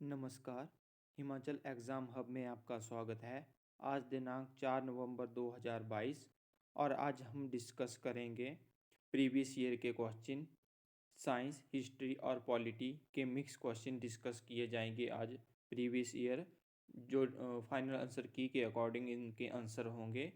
नमस्कार, Himachal exam hub में आपका स्वागत है। आज दिनांक 4 नवंबर 2022 और आज हम डिस्कस करेंगे प्रीवियस ईयर के क्वेश्चन। साइंस, हिस्ट्री और पॉलिटी के मिक्स क्वेश्चन डिस्कस किए जाएंगे आज। प्रीवियस ईयर जो फाइनल आंसर की के अकॉर्डिंग इनके आंसर होंगे।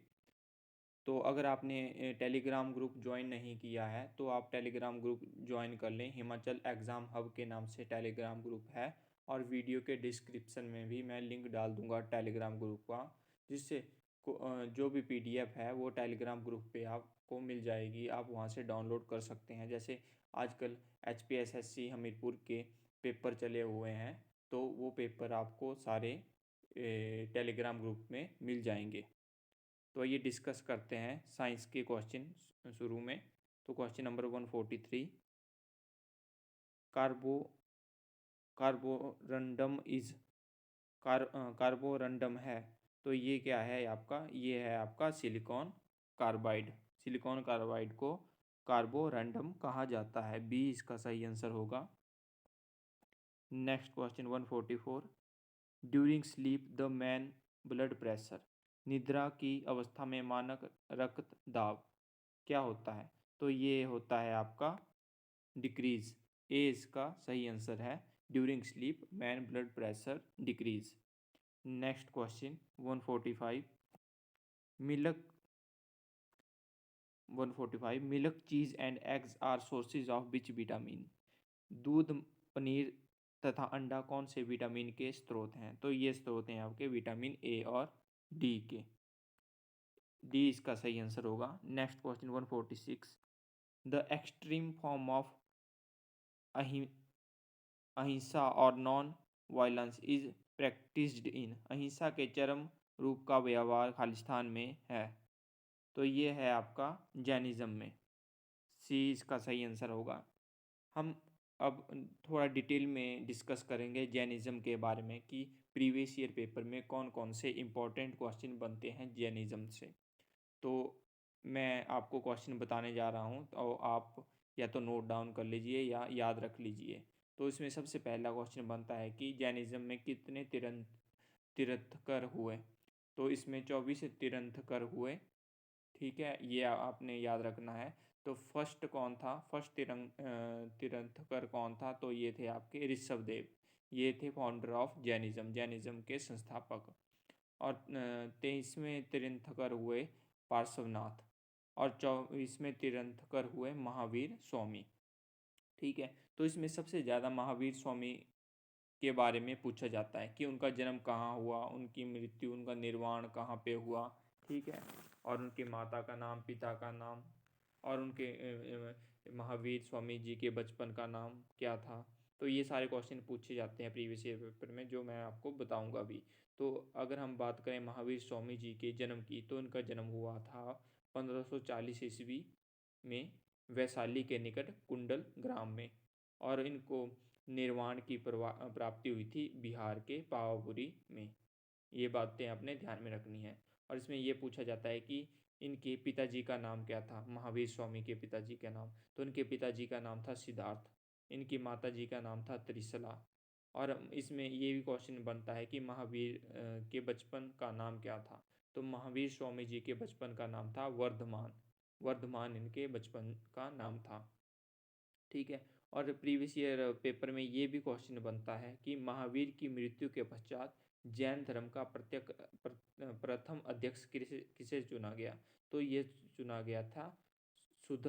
तो अगर आपने टेलीग्राम ग्रुप ज्वाइन नहीं किया है तो आप टेलीग्राम ग्रुप ज्वाइन कर लें। हिमाचल एग्ज़ाम हब के नाम से टेलीग्राम ग्रुप है और वीडियो के डिस्क्रिप्शन में भी मैं लिंक डाल दूंगा टेलीग्राम ग्रुप का, जिससे जो भी पीडीएफ है वो टेलीग्राम ग्रुप पे आपको मिल जाएगी। आप वहाँ से डाउनलोड कर सकते हैं। जैसे आजकल एचपीएसएससी हमीरपुर के पेपर चले हुए हैं, तो वो पेपर आपको सारे टेलीग्राम ग्रुप में मिल जाएंगे। तो ये डिस्कस करते हैं साइंस के क्वेश्चन शुरू में। तो question number 143, कार्बो Carborundum is Carborundum है, तो ये क्या है आपका? ये है आपका सिलिकॉन कार्बाइड। सिलिकॉन कार्बाइड को कार्बोरंडम कहा जाता है। बी इसका सही आंसर होगा। Next question 144, during sleep the man blood pressure, निद्रा की अवस्था में मानक रक्त दाब क्या होता है? तो ये होता है आपका डिक्रीज। ए इसका सही आंसर है। During sleep man blood pressure decrease. Next question 145, milk 145, milk cheese and eggs are sources of which vitamin, दूध, पनीर तथा अंडा कौन से विटामिन के स्रोत हैं? तो ये स्रोत हैं आपके विटामिन ए और डी के। डी इसका सही आंसर होगा। Next question 146, the extreme form of अहिंसा और non violence is practised in, अहिंसा के चरम रूप का व्यवहार खालिस्तान में है, तो ये है आपका जैनिज़्म में। सी इसका सही आंसर होगा। हम अब थोड़ा डिटेल में डिस्कस करेंगे जैनिज़्म के बारे में कि प्रीवियस ईयर पेपर में कौन कौन से इम्पोर्टेंट क्वेश्चन बनते हैं जैनिज़्म से। तो मैं आपको क्वेश्चन बताने जा रहा हूँ, तो आप या तो नोट डाउन कर लीजिए या याद रख लीजिए। तो इसमें सबसे पहला क्वेश्चन बनता है कि जैनिज़्म में कितने तीर्थंकर हुए? तो इसमें 24 तीर्थंकर हुए। ठीक है, ये आपने याद रखना है। तो फर्स्ट कौन था? फर्स्ट तीर्थंकर कौन था? तो ये थे आपके ऋषभ देव। ये थे फाउंडर ऑफ जैनिज़्म, जैनिज़्म के संस्थापक। और 23वें तीर्थंकर हुए पार्श्वनाथ। और 24वें तीर्थंकर हुए महावीर स्वामी। ठीक है, तो इसमें सबसे ज़्यादा महावीर स्वामी के बारे में पूछा जाता है कि उनका जन्म कहाँ हुआ, उनकी मृत्यु, उनका निर्वाण कहाँ पे हुआ। ठीक है, और उनके माता का नाम, पिता का नाम, और उनके महावीर स्वामी जी के बचपन का नाम क्या था। तो ये सारे क्वेश्चन पूछे जाते हैं प्रीवियस ईयर पेपर में, जो मैं आपको बताऊंगा अभी। तो अगर हम बात करें महावीर स्वामी जी के जन्म की, तो उनका जन्म हुआ था 1540 ईस्वी में वैशाली के निकट कुंडल ग्राम में। और इनको निर्वाण की प्राप्ति हुई थी बिहार के पावापुरी में। ये बातें आपने ध्यान में रखनी है। और इसमें ये पूछा जाता है कि इनके पिताजी का नाम क्या था, महावीर स्वामी के पिताजी का नाम। तो इनके पिताजी का नाम था सिद्धार्थ, इनकी माता जी का नाम था त्रिशला। और इसमें ये भी क्वेश्चन बनता है कि महावीर के बचपन का नाम क्या था। तो महावीर स्वामी जी के बचपन का नाम था वर्धमान। वर्धमान इनके बचपन का नाम था। ठीक है, और प्रीवियस ईयर पेपर में ये भी क्वेश्चन बनता है कि महावीर की मृत्यु के पश्चात जैन धर्म का प्रथम अध्यक्ष किसे किसे चुना गया? तो ये चुना गया था सुध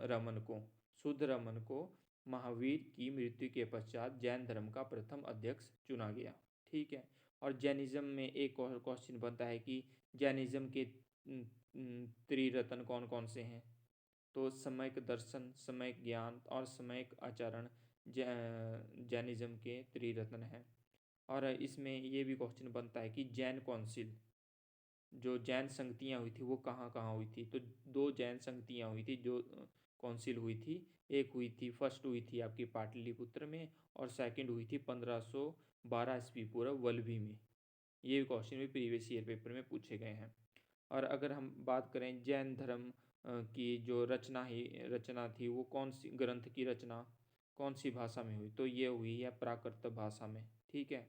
रमन को। सुध रमन को महावीर की मृत्यु के पश्चात जैन धर्म का प्रथम अध्यक्ष चुना गया। ठीक है, और जैनिज्म में एक और क्वेश्चन बनता है कि जैनिज्म के त्रिरत्न कौन कौन से हैं? तो सम्यक दर्शन, सम्यक ज्ञान और सम्यक आचरण जैनिज्म के त्रिरत्न हैं। और इसमें ये भी क्वेश्चन बनता है कि जैन काउंसिल, जो जैन संगतियाँ हुई थी वो कहाँ कहाँ हुई थी? तो दो जैन संगतियाँ हुई थी जो काउंसिल हुई थी। एक हुई थी, फर्स्ट हुई थी आपकी पाटलिपुत्र में, और सेकंड हुई थी 1512 ईस्वी पूर्व वल्लभी में। ये क्वेश्चन भी प्रीवियस ईयर पेपर में पूछे गए हैं। और अगर हम बात करें जैन धर्म की जो रचना थी वो कौन सी ग्रंथ की रचना? कौन सी भाषा में हुई? तो ये हुई है प्राकृत भाषा में, ठीक है।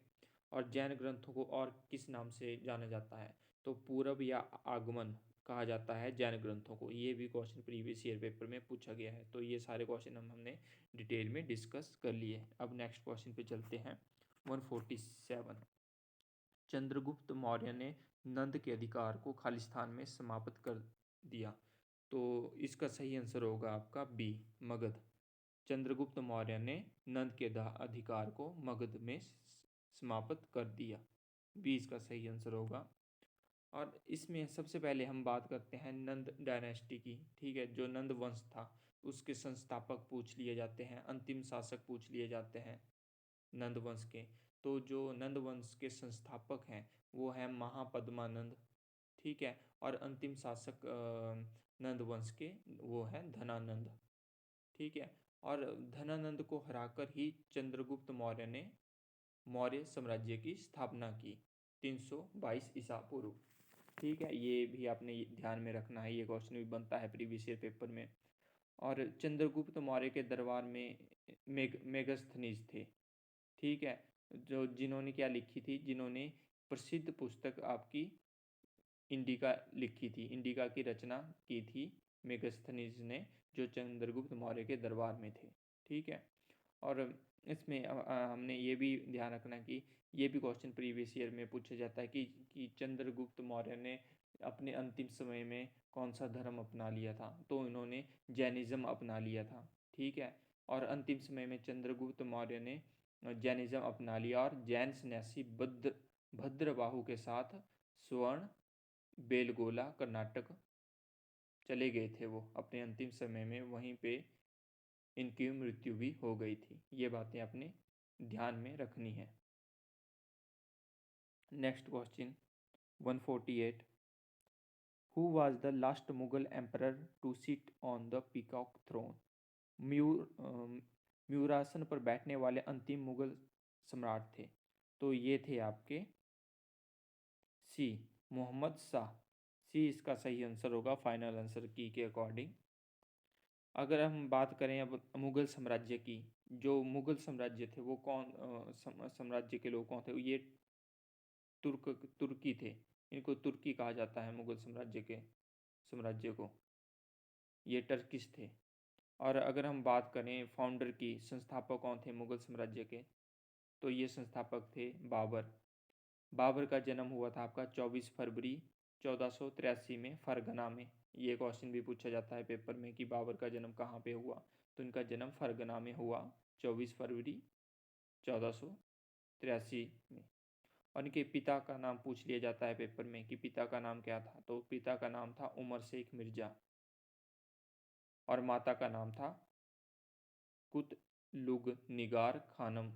और जैन ग्रंथों को और किस नाम से जाना जाता है? तो पूरब या आगमन कहा जाता है जैन ग्रंथों को। ये भी क्वेश्चन प्रीवियस ईयर पेपर में पूछा गया है। तो ये सारे क्वेश्चन हमने डिटेल में डिस्कस कर लिए। अब नेक्स्ट क्वेश्चन पे चलते हैं। 147, चंद्रगुप्त मौर्य ने नंद के अधिकार को खालिस्तान में समाप्त कर दिया। तो इसका सही आंसर होगा आपका बी, मगध। चंद्रगुप्त मौर्य ने नंद के अधिकार को मगध में समाप्त कर दिया। बी इसका सही आंसर होगा। और इसमें सबसे पहले हम बात करते हैं नंद डायनेस्टी की, ठीक है। जो नंद वंश था उसके संस्थापक पूछ लिए जाते हैं, अंतिम शासक पूछ लिए जाते हैं नंद वंश के। तो जो नंद वंश के संस्थापक हैं वो है महापद्मानंद, ठीक है। और अंतिम शासक नंद वंश के वो है धनानंद, ठीक है। और धनानंद को हराकर ही चंद्रगुप्त मौर्य ने मौर्य साम्राज्य की स्थापना की 322 ईसा पूर्व, ठीक है। ये भी आपने ध्यान में रखना है, ये क्वेश्चन भी बनता है प्रीवियस ईयर पेपर में। और चंद्रगुप्त मौर्य के दरबार में मेगस्थनीज थे, ठीक है। जो जिन्होंने क्या लिखी थी, जिन्होंने प्रसिद्ध पुस्तक आपकी इंडिका लिखी थी, इंडिका की रचना की थी मेगस्थनीज ने, जो चंद्रगुप्त मौर्य के दरबार में थे, ठीक है। और इसमें हमने ये भी ध्यान रखना कि ये भी क्वेश्चन प्रीवियस ईयर में पूछा जाता है कि चंद्रगुप्त मौर्य ने अपने अंतिम समय में कौन सा धर्म अपना लिया था। तो इन्होंने जैनिज़्म अपना लिया था, ठीक है। और अंतिम समय में चंद्रगुप्त मौर्य ने जैनिज़्म अपना लिया और जैन सन्यासी भद्रबाहु के साथ स्वर्ण बेलगोला कर्नाटक चले गए थे। वो अपने अंतिम समय में वहीं पे इनकी मृत्यु भी हो गई थी। ये बातें आपने ध्यान में रखनी है। Next question 148, who was the last Mughal emperor to sit on the peacock throne? मयूरासन पर बैठने वाले अंतिम मुगल सम्राट थे। तो ये थे आपके सी, मोहम्मद शाह। सी इसका सही आंसर होगा फाइनल आंसर की के अकॉर्डिंग। अगर हम बात करें अब मुगल साम्राज्य की, जो मुगल साम्राज्य थे वो कौन साम्राज्य के लोग कौन थे? ये तुर्की थे। इनको तुर्की कहा जाता है मुगल साम्राज्य को। ये टर्किश थे। और अगर हम बात करें फाउंडर की, संस्थापक कौन थे मुगल साम्राज्य के? तो ये संस्थापक थे बाबर। बाबर का जन्म हुआ था आपका 24 फरवरी 1483 में फरगना में। ये क्वेश्चन भी पूछा जाता है पेपर में कि बाबर का जन्म कहाँ पे हुआ। तो इनका जन्म फरगना में हुआ 24 फरवरी 1483 में। और इनके पिता का नाम पूछ लिया जाता है पेपर में कि पिता का नाम क्या था। तो पिता का नाम था उमर शेख मिर्जा और माता का नाम था कुतलुग निगार खानम।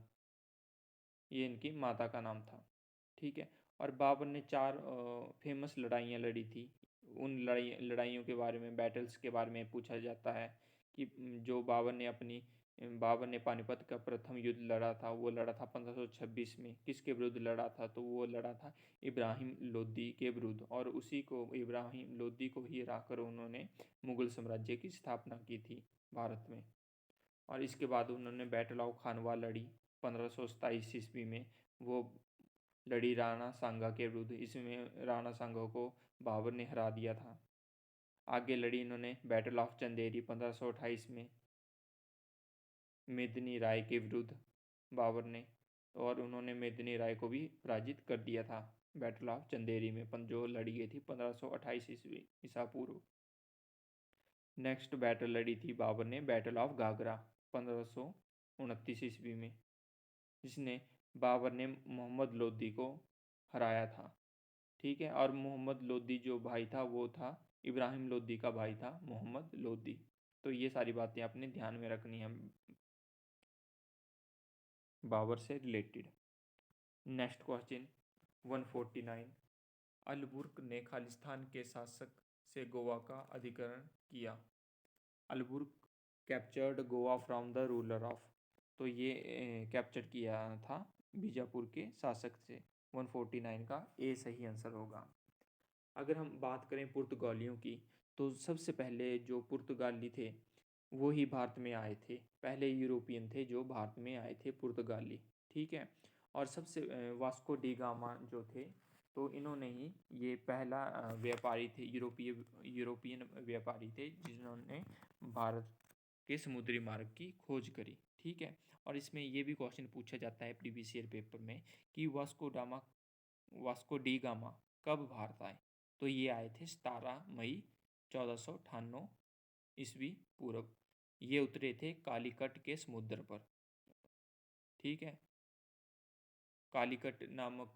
ये इनकी माता का नाम था, ठीक है। और बाबर ने 4 फेमस लड़ाइयाँ लड़ी थी। उन लड़ाइयों के बारे में, बैटल्स के बारे में पूछा जाता है कि जो बाबर ने पानीपत का प्रथम युद्ध लड़ा था, वो लड़ा था 1526 में। किसके विरुद्ध लड़ा था? तो वो लड़ा था इब्राहिम लोदी के विरुद्ध। और उसी को, इब्राहिम लोदी को ही हराकर उन्होंने मुगल साम्राज्य की स्थापना की थी भारत में। और इसके बाद उन्होंने बैटल ऑफ खानवा लड़ी 1527 ईस्वी में। वो लड़ी राणा सांगा के विरुद्ध। इसमें राणा सांगा को बाबर ने हरा दिया था। आगे लड़ी इन्होंने बैटल ऑफ चंदेरी 1528 में मेदिनी राय के विरुद्ध बाबर ने। और उन्होंने मेदिनी राय को भी पराजित कर दिया था बैटल ऑफ चंदेरी में, जो लड़ी गई थी 1528 ईस्वी ईसा पूर्व। नेक्स्ट बैटल लड़ी थी बाबर ने बैटल ऑफ घाघरा 1529 ईस्वी में, जिसने बाबर ने मोहम्मद लोदी को हराया था, ठीक है। और मोहम्मद लोदी जो भाई था वो था इब्राहिम लोदी का भाई था मोहम्मद लोदी। तो ये सारी बातें आपने ध्यान में रखनी है बाबर से रिलेटेड। नेक्स्ट क्वेश्चन 149, अलबुर्क ने खालिस्तान के शासक से गोवा का अधिग्रहण किया। Albuquerque captured Goa from the ruler of. तो ये कैप्चर किया था बीजापुर के शासक से। 149 का ए सही आंसर होगा। अगर हम बात करें पुर्तगालियों की, तो सबसे पहले जो पुर्तगाली थे वो ही भारत में आए थे। पहले यूरोपियन थे जो भारत में आए थे, पुर्तगाली। ठीक है। और सबसे वास्को डी गामा जो थे, तो इन्होंने ही ये पहला व्यापारी थे, यूरोपियन व्यापारी थे जिन्होंने भारत के समुद्री मार्ग की खोज करी। ठीक है। और इसमें ये भी क्वेश्चन पूछा जाता है प्रीवियस ईयर पेपर में कि वास्को डी गामा कब भारत आए। तो ये आए थे 17 मई 1498 ईस्वी पूर्व। ये उतरे थे कालीकट के समुद्र पर। ठीक है। कालीकट नामक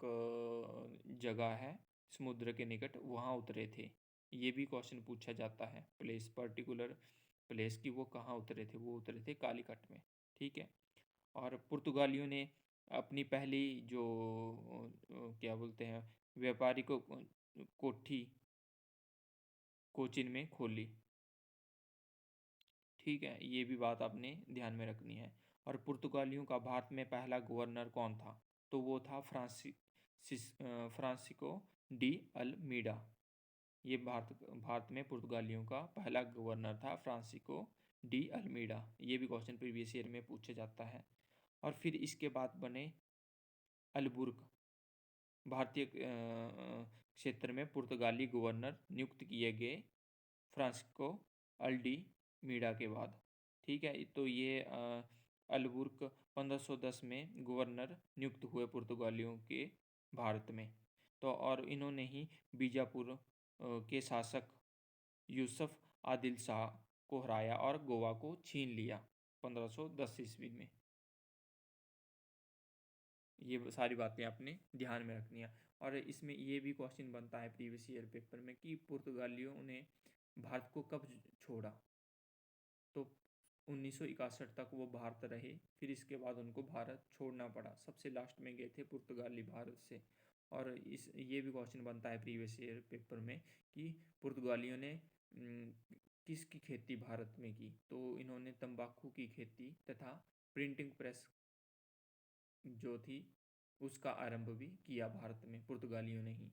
जगह है समुद्र के निकट, वहाँ उतरे थे। ये भी क्वेश्चन पूछा जाता है प्लेस, पर्टिकुलर प्लेस की वो कहाँ उतरे थे। वो उतरे थे कालीकट में। ठीक है। और पुर्तगालियों ने अपनी पहली जो क्या बोलते हैं व्यापारी को कोठी कोचिन में खोली। ठीक है। ये भी बात आपने ध्यान में रखनी है। और पुर्तगालियों का भारत में पहला गवर्नर कौन था, तो वो था फ्रांसिस्को डी अल्मीडा। ये भारत में पुर्तगालियों का पहला गवर्नर था फ्रांसिस्को डी अल्मीडा। ये भी क्वेश्चन प्रीवियस ईयर में पूछा जाता है। और फिर इसके बाद बने अलबुर्क। भारतीय क्षेत्र में पुर्तगाली गवर्नर नियुक्त किए गए फ्रांसिस्को अल्डी मीडा के बाद। ठीक है। तो ये अलबुर्क 1510 में गवर्नर नियुक्त हुए पुर्तगालियों के भारत में। तो और इन्होंने ही बीजापुर के शासक यूसुफ आदिल शाह को हराया और गोवा को छीन लिया 1510 ईस्वी में। ये सारी बातें आपने ध्यान में रखनी है। और इसमें ये भी क्वेश्चन बनता है प्रीवियस ईयर पेपर में कि पुर्तगालियों ने भारत को कब छोड़ा। तो 1961 तक वो भारत रहे, फिर इसके बाद उनको भारत छोड़ना पड़ा। सबसे लास्ट में गए थे पुर्तगाली भारत से। और इस ये भी क्वेश्चन बनता है प्रीवियस ईयर पेपर में कि पुर्तगालियों ने किसकी खेती भारत में की। तो इन्होंने तंबाकू की खेती तथा प्रिंटिंग प्रेस जो थी उसका आरंभ भी किया भारत में पुर्तगालियों ने ही।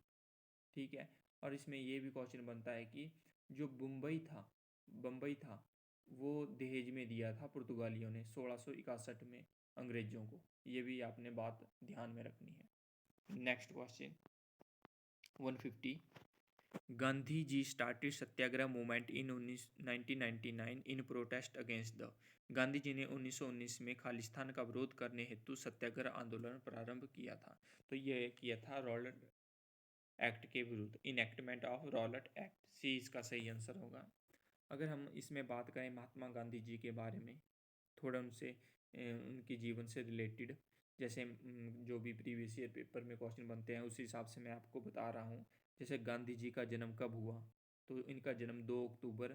ठीक है। और इसमें ये भी क्वेश्चन बनता है कि जो बम्बई था वो दहेज में दिया था पुर्तगालियों ने 1661 में अंग्रेजों को। ये भी आपने बात ध्यान में रखनी है। Next question 150। Gandhi ji started Satyagraha movement in 1999 in protest against the. Gandhi ji ने 1919 में खालिस्तान का विरोध करने हेतु सत्याग्रह आंदोलन प्रारंभ किया था। तो ये किया था रॉलेट एक्ट के विरुद्ध, इनएक्टमेंट ऑफ रॉलेट एक्ट। सी इसका सही आंसर होगा। अगर हम इसमें बात करें महात्मा गांधी जी के बारे में, थोड़ा उनसे उनके जीवन से रिलेटेड, जैसे जो भी प्रीवियस ईयर पेपर में क्वेश्चन बनते हैं उसी हिसाब से मैं आपको बता रहा हूँ। जैसे गांधी जी का जन्म कब हुआ, तो इनका जन्म 2 अक्टूबर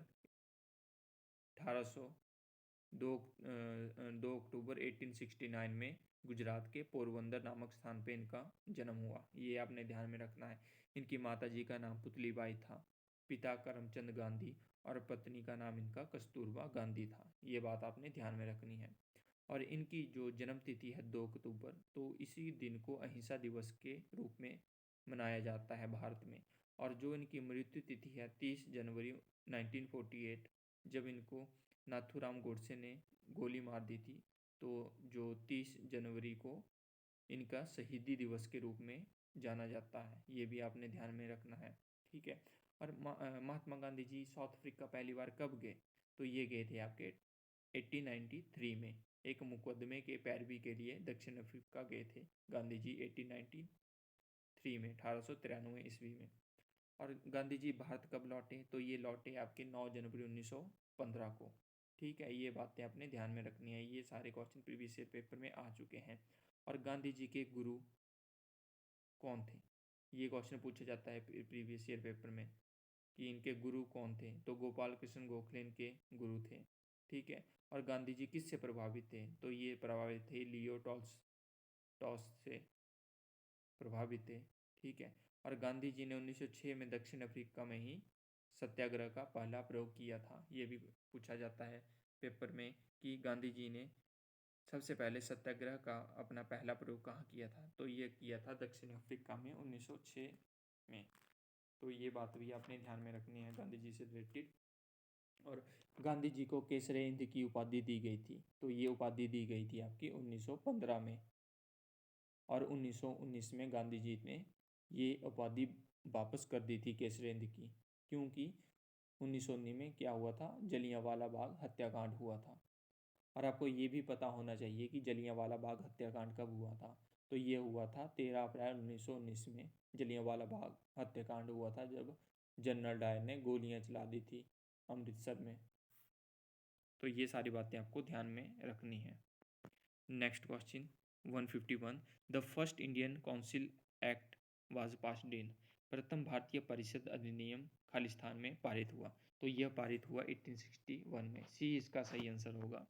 1800 2 अक्टूबर 1869 में गुजरात के पोरबंदर नामक स्थान पे इनका जन्म हुआ। ये आपने ध्यान में रखना है। इनकी माता जी का नाम पुतलीबाई था, पिता करमचंद गांधी और पत्नी का नाम इनका कस्तूरबा गांधी था। ये बात आपने ध्यान में रखनी है। और इनकी जो जन्म तिथि है 2 अक्टूबर, तो इसी दिन को अहिंसा दिवस के रूप में मनाया जाता है भारत में। और जो इनकी मृत्यु तिथि है 30 जनवरी 1948, जब इनको नाथूराम गोडसे ने गोली मार दी थी। तो जो 30 जनवरी को इनका शहीदी दिवस के रूप में जाना जाता है। ये भी आपने ध्यान में रखना है। ठीक है। और महात्मा गांधी जी साउथ अफ्रीका पहली बार कब गए, तो ये गए थे आपके 1893 में एक मुकदमे के पैरवी के लिए दक्षिण अफ्रीका गए थे गांधी जी 1893 में, 1893 ईस्वी में। और गांधी जी भारत कब लौटे, तो ये लौटे आपके 9 जनवरी 1915 को। ठीक है। ये बातें आपने ध्यान में रखनी है। ये सारे क्वेश्चन प्रीवियस ईयर पेपर में आ चुके हैं। और गांधी जी के गुरु कौन थे, ये क्वेश्चन पूछा जाता है प्रीवियस ईयर पेपर में कि इनके गुरु कौन थे। तो गोपाल कृष्ण गोखले इनके गुरु थे। ठीक है। और गांधी जी किससे प्रभावित थे, तो ये प्रभावित थे लियो टॉस से प्रभावित थे। ठीक है। और गांधी जी ने 1906 में दक्षिण अफ्रीका में ही सत्याग्रह का पहला प्रयोग किया था। ये भी पूछा जाता है पेपर में कि गांधी जी ने सबसे पहले सत्याग्रह का अपना पहला प्रयोग कहाँ किया था, तो ये किया था दक्षिण अफ्रीका में 1906 में। तो ये बात भी आपने ध्यान में रखनी है गांधी जी से रिलेटेड। और गांधी जी को केसरे हिंद की उपाधि दी गई थी। तो ये उपाधि दी गई थी आपकी 1915 में, और 1919 में गांधी जी ने ये उपाधि वापस कर दी थी केसरे हिंद की, क्योंकि 1919 में क्या हुआ था, जलियांवाला बाग हत्याकांड हुआ था। और आपको ये भी पता होना चाहिए कि जलियांवाला बाग हत्याकांड कब हुआ था। तो ये हुआ था 13 अप्रैल 1919 में जलियांवाला बाग हत्याकांड हुआ था, जब जनरल डायर ने गोलियां चला दी थी अमृतसर में। तो ये सारी बातें आपको ध्यान में रखनी है। Next question 151, the first Indian council act was passed in. प्रथम भारतीय परिषद अधिनियम खालिस्तान में पारित हुआ। तो यह पारित हुआ 1861 में। सी इसका सही आंसर होगा।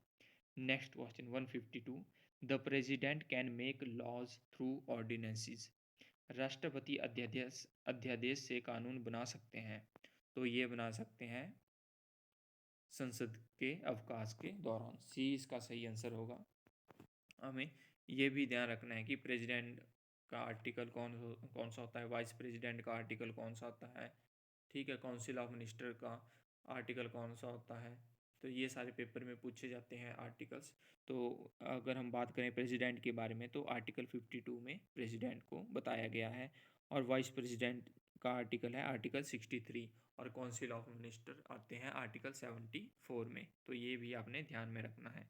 Next question 152, the president can make laws through ordinances. राष्ट्रपति अध्यादेश से कानून बना सकते हैं। तो ये बना सकते हैं संसद के अवकाश के दौरान। सी इसका सही आंसर होगा। हमें ये भी ध्यान रखना है कि प्रेसिडेंट का आर्टिकल कौन सा होता है, वाइस प्रेसिडेंट का आर्टिकल कौन सा होता है, ठीक है, काउंसिल ऑफ मिनिस्टर का आर्टिकल कौन सा होता है। तो ये सारे पेपर में पूछे जाते हैं आर्टिकल्स। तो अगर हम बात करें प्रेसिडेंट के बारे में, तो आर्टिकल 52 में प्रेसिडेंट को बताया गया है, और वाइस प्रेसिडेंट का आर्टिकल है आर्टिकल 63, और काउंसिल ऑफ मिनिस्टर आते हैं आर्टिकल 74 में। तो ये भी आपने ध्यान में रखना है।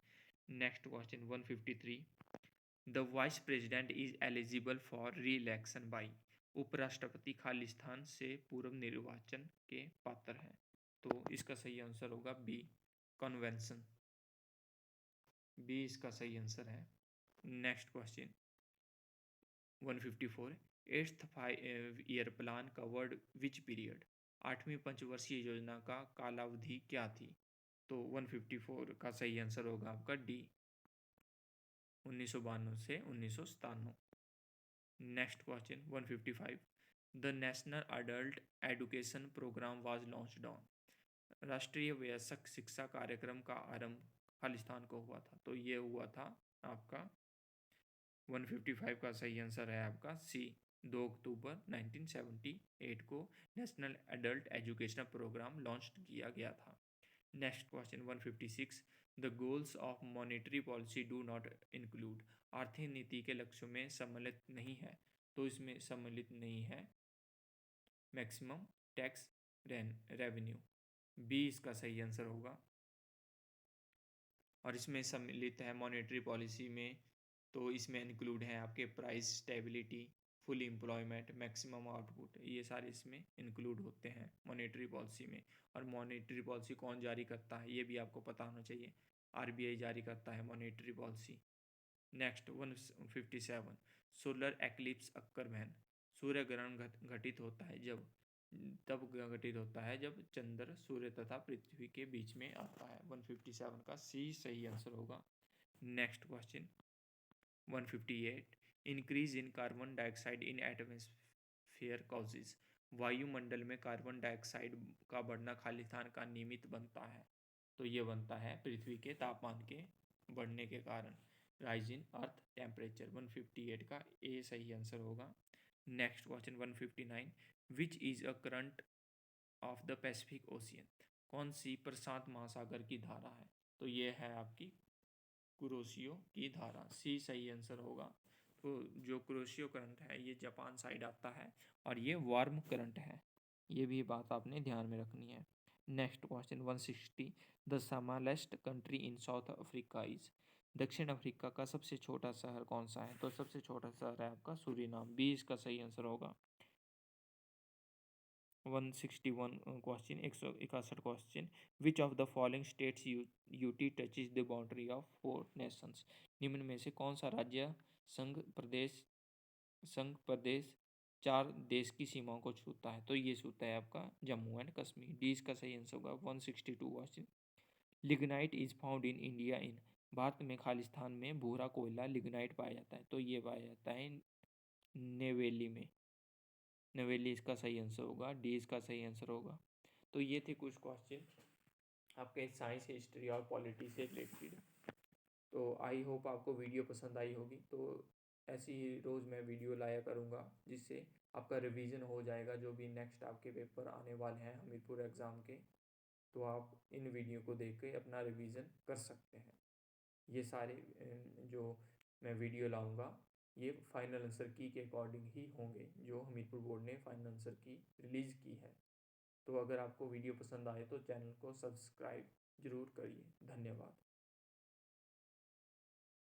Next question 153, the vice president is eligible for री इलेक्शन बाई। उपराष्ट्रपति खालिस्तान से पूर्व निर्वाचन के पात्र हैं। तो इसका सही आंसर होगा बी, कन्वेंशन। बी इसका सही आंसर है। Next question 154, eighth 5 year plan covered which period. 8वीं पंचवर्षीय योजना का कालावधि क्या थी। तो 154 का सही आंसर होगा आपका डी, 1992 से 1997। Next question 155, the national adult education programme was launched on. राष्ट्रीय वयस्क शिक्षा कार्यक्रम का आरंभ खालिस्तान को हुआ था। तो ये हुआ था आपका 155 का सही आंसर है आपका सी, 2 अक्टूबर 1978 को national adult educational programme launch किया गया था। Next question 156, the goals of monetary policy do not include. आर्थिक नीति के लक्ष्यों में सम्मिलित नहीं है। तो इसमें सम्मिलित नहीं है मैक्सिमम टैक्स रेवेन्यू। बी इसका सही आंसर होगा। और इसमें सम्मिलित है मॉनेटरी पॉलिसी में, तो इसमें इंक्लूड है आपके price stability, full employment, maximum output, ये सारे इसमें इंक्लूड होते हैं मॉनेटरी पॉलिसी में। और मॉनेटरी पॉलिसी कौन जारी करता है, ये भी आपको पता होना चाहिए। आरबीआई जारी करता है monetary policy. Next 157, solar eclipse occur when. सूर्य ग्रहण घटित होता है जब, तब घटित होता है जब चंद्र सूर्य तथा पृथ्वी के बीच में आता है। 157 का सी सही आंसर होगा। Next question 158, increase in carbon dioxide in atmosphere causes. वायुमंडल में कार्बन डाइऑक्साइड का बढ़ना खालिस्तान का निमित्त बनता है। तो ये बनता है पृथ्वी के तापमान के बढ़ने के कारण, राइज इन अर्थ टेम्परेचर। 158 का ए सही आंसर होगा। Next question 159, which is a current of the Pacific ocean. कौन सी प्रशांत महासागर की धारा है। तो ये है आपकी कुरोशियो की धारा। सी सही आंसर होगा। तो जो कुरोशियो करंट है ये जापान साइड आता है, और ये वार्म करंट है। ये भी बात आपने ध्यान में रखनी है। Next question 160, the smallest country in south Africa is. दक्षिण अफ्रीका का सबसे छोटा शहर कौन सा है। तो सबसे छोटा शहर है आपका सूरीनाम। बी इसका सही आंसर होगा। 161 question 161 question, which of the following states UT touches the boundary of 4 Nations. निम्न में से कौन सा राज्य संघ प्रदेश 4 देश की सीमाओं को छूता है। तो ये छूता है आपका जम्मू एंड कश्मीर। डी इसका सही आंसर होगा। 162 question, lignite is found in India in. Bharat में खालिस्तान में भूरा कोयला लिग्नाइट पाया जाता है। तो ये पाया जाता है नेवेली में। नवेली इसका सही आंसर होगा। डी इसका सही आंसर होगा। तो ये थे कुछ क्वेश्चन आपके साइंस, हिस्ट्री और पॉलिटी से रिलेटेड। तो आई होप आपको वीडियो पसंद आई होगी। तो ऐसी ही रोज़ मैं वीडियो लाया करूँगा, जिससे आपका रिवीजन हो जाएगा जो भी नेक्स्ट आपके पेपर आने वाले हैं हमीरपुर एग्ज़ाम के। तो आप इन वीडियो को देख के अपना रिवीजन कर सकते हैं। ये सारे जो मैं वीडियो लाऊंगा ये फाइनल आंसर की के अकॉर्डिंग ही होंगे, जो हमीरपुर बोर्ड ने फाइनल आंसर की रिलीज़ की है। तो अगर आपको वीडियो पसंद आए तो चैनल को सब्सक्राइब ज़रूर करिए। धन्यवाद।